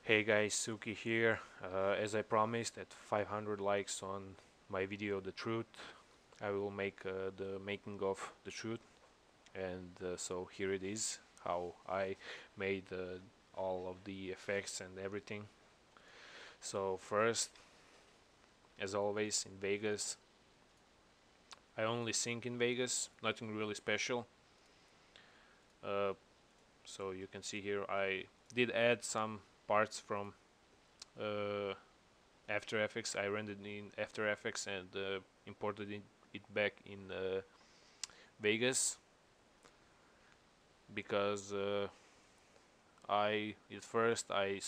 Hey guys, Suky here. As I promised, at 500 likes on my video The Truth, I will make the making of The Truth, and so here it is, how I made all of the effects and everything. So first, as always, in Vegas, I only sing in Vegas, nothing really special. Uh, so you can see here I did add some parts from uh, After Effects. I rendered in After Effects and imported it back in Vegas because I at first I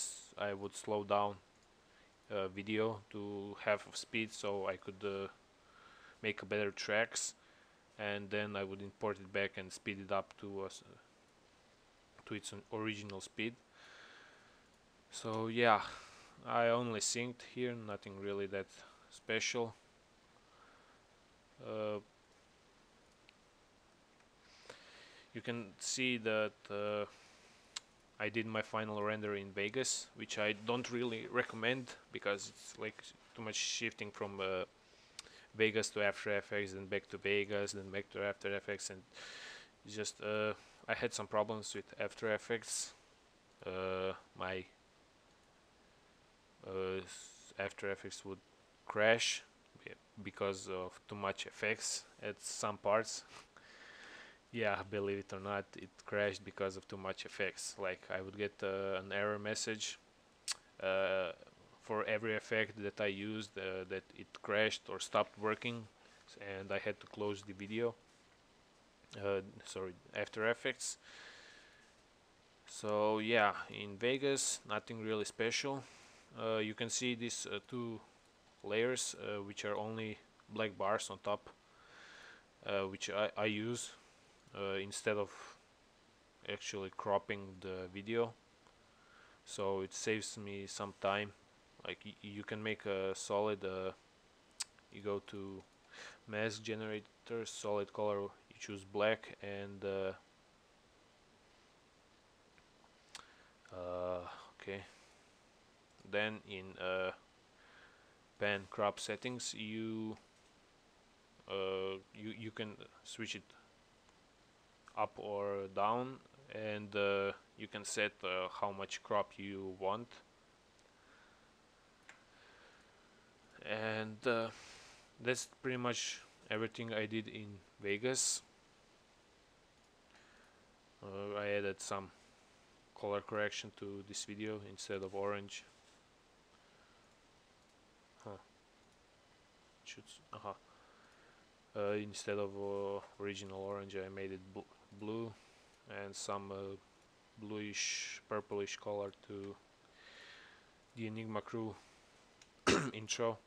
would slow down video to half of speed so I could make better tracks, and then I would import it back and speed it up to its original speed. So yeah, I only synced here, nothing really that special. Uh, you can see that I did my final render in Vegas, which I don't really recommend because it's like too much shifting from Vegas to After Effects, then back to Vegas, then back to After Effects, and just I had some problems with After Effects. My uh, After Effects would crash because of too much effects at some parts. Yeah, believe it or not, it crashed because of too much effects. Like I would get an error message uh, for every effect that I used that it crashed or stopped working, and I had to close the video. Sorry, After Effects. So yeah, in Vegas, nothing really special. You can see these two layers, which are only black bars on top, which I use instead of actually cropping the video. So it saves me some time. Like you can make a solid. You go to mask generator, solid color. You choose black, and okay. Then in pan crop settings, you can switch it up or down, and you can set how much crop you want. And that's pretty much everything I did in Vegas. I added some color correction to this video instead of orange. Huh. Instead of original orange, I made it blue, and some bluish, purplish color to the Enigma Crew intro.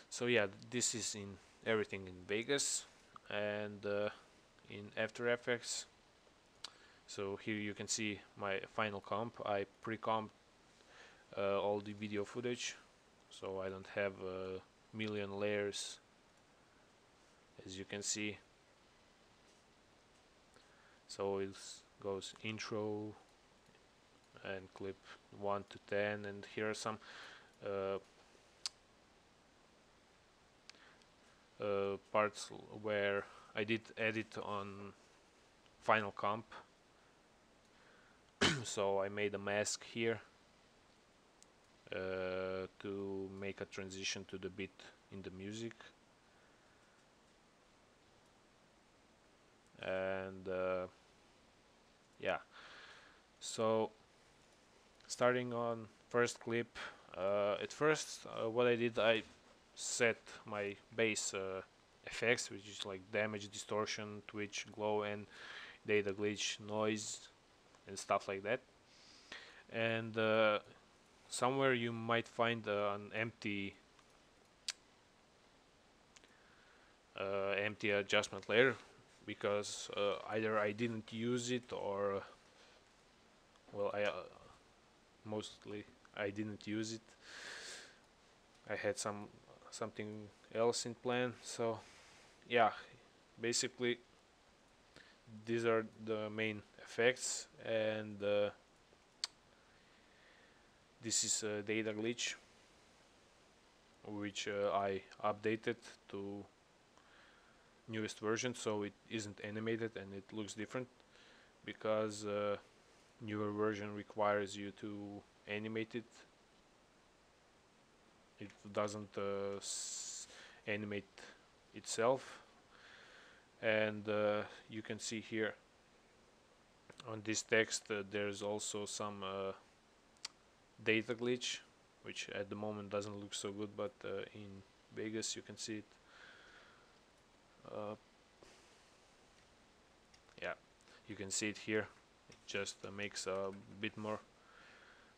So yeah, this is in everything in Vegas and in After Effects. So here you can see my final comp. I pre-comped all the video footage, so I don't have a million layers, as you can see. So it goes intro and clip 1 to 10, and here are some uh, parts where I did edit on Final Comp. So I made a mask here to make a transition to the beat in the music, and yeah. So starting on first clip, at first what I did, I set my base effects, which is like damage, distortion, twitch, glow, and data glitch, noise, and stuff like that. And somewhere you might find an empty adjustment layer, because either I didn't use it, or well, I mostly I didn't use it. I had something else in plan. So yeah, basically these are the main effects, and This is a data glitch which I updated to newest version, so it isn't animated and it looks different, because newer version requires you to animate it. It doesn't animate itself. And you can see here on this text there's also some data glitch, which at the moment doesn't look so good, but in Vegas you can see it. Yeah, you can see it here. It just makes a bit more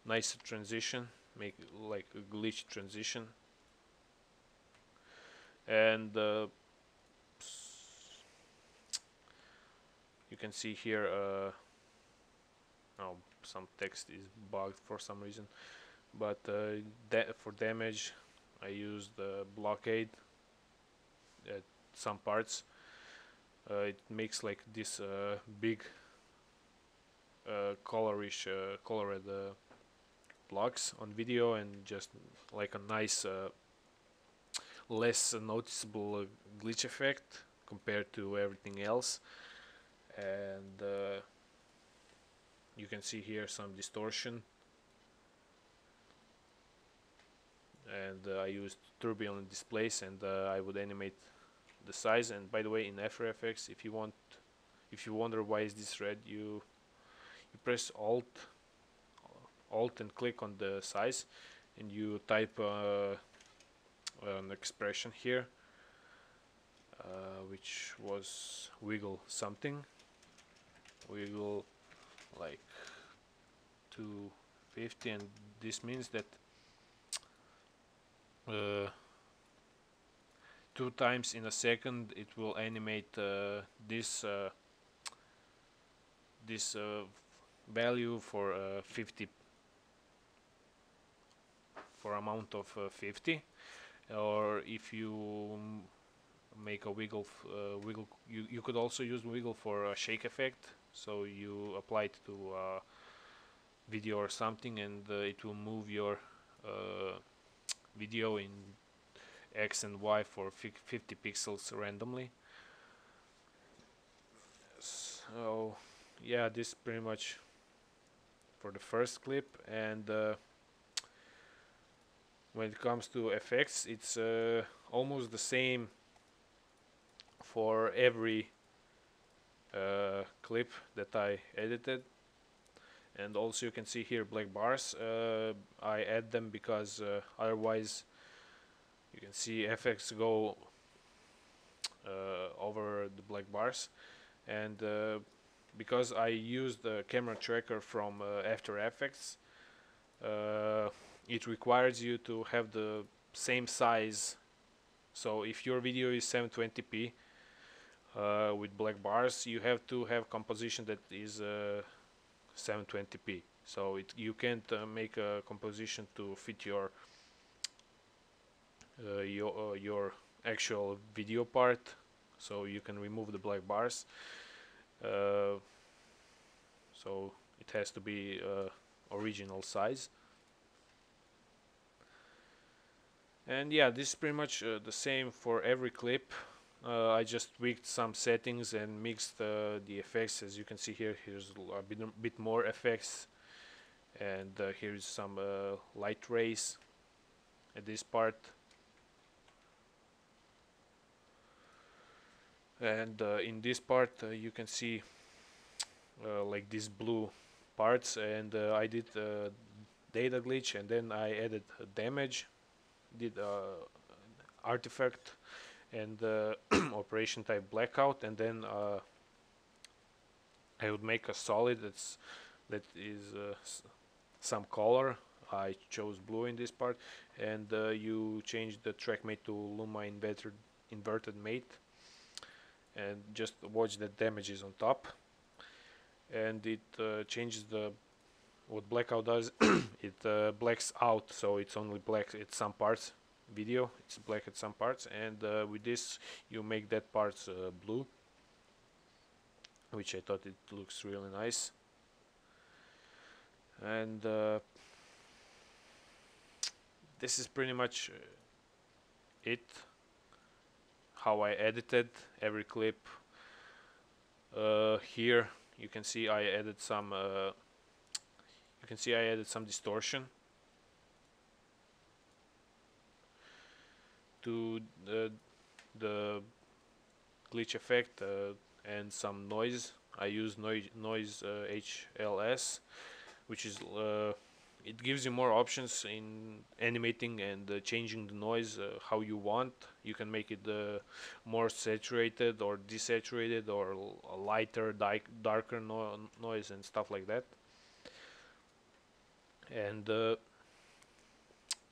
nicer transition, make like a glitch transition. And you can see here oh, some text is bugged for some reason, but for damage I used blockade at some parts. It makes like this big colored blocks on video, and just like a nice less noticeable glitch effect compared to everything else. And you can see here some distortion, and I used turbulent displays, and I would animate the size. And by the way, in After Effects, if you wonder why is this red, you press alt and click on the size, and you type an expression here, which was wiggle something, wiggle like 250, and this means that 2 times in a second it will animate this value for 50, for amount of 50. Or if you make a wiggle, you could also use wiggle for a shake effect, so you apply it to a video or something, and it will move your video in X and Y for 50 pixels randomly. So yeah, this is pretty much for the first clip. And when it comes to effects, it's almost the same for every clip that I edited. And also you can see here black bars. I add them because otherwise you can see effects go over the black bars. And because I used the camera tracker from After Effects, it requires you to have the same size. So if your video is 720p with black bars, you have to have composition that is 720p. So you can't make a composition to fit your actual video part, so you can remove the black bars. So it has to be original size. And yeah, this is pretty much the same for every clip. I just tweaked some settings and mixed the effects. As you can see here, here's a bit more effects, and here's some light rays at this part. And in this part you can see like these blue parts, and I did data glitch, and then I added damage, did artifact, and operation type blackout, and then I would make a solid that is some color. I chose blue in this part, and you change the track mate to Luma inverted mate, and just watch that damage is on top. And it changes what blackout does. It blacks out, so it's only black at some parts. Video, it's black at some parts, and with this you make that parts blue, which I thought it looks really nice. And this is pretty much it, how I edited every clip. Here you can see I added some distortion to the glitch effect, and some noise. I use noise HLS, which is it gives you more options in animating and changing the noise how you want. You can make it more saturated or desaturated, or a lighter, darker noise and stuff like that. And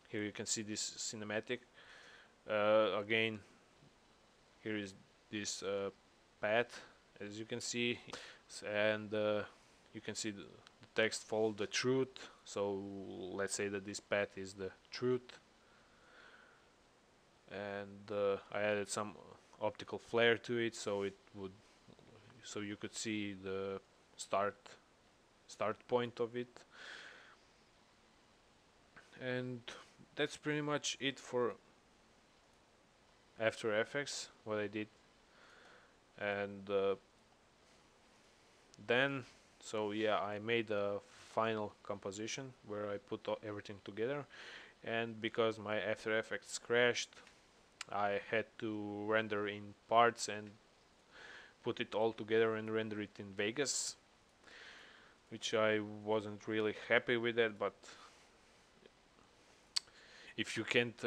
here you can see this cinematic. Again, here is this path, as you can see, and you can see the text follow the truth. So let's say that this path is the truth, and I added some optical flare to it, so you could see the start point of it. And that's pretty much it for After Effects, what I did. And then, so yeah, I made a final composition where I put everything together, and because my After Effects crashed, I had to render in parts and put it all together and render it in Vegas, which I wasn't really happy with that. But if you can't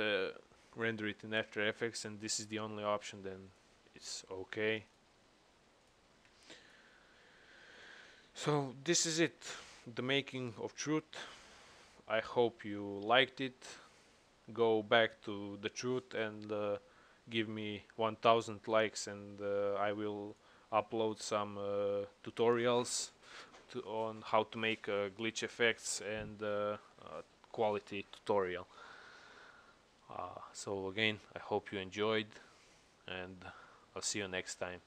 render it in After Effects and this is the only option, then it's okay. So this is it, the making of Truth. I hope you liked it. Go back to the Truth and give me 1000 likes, and I will upload some tutorials on how to make glitch effects, and quality tutorial. So again, I hope you enjoyed, and I'll see you next time.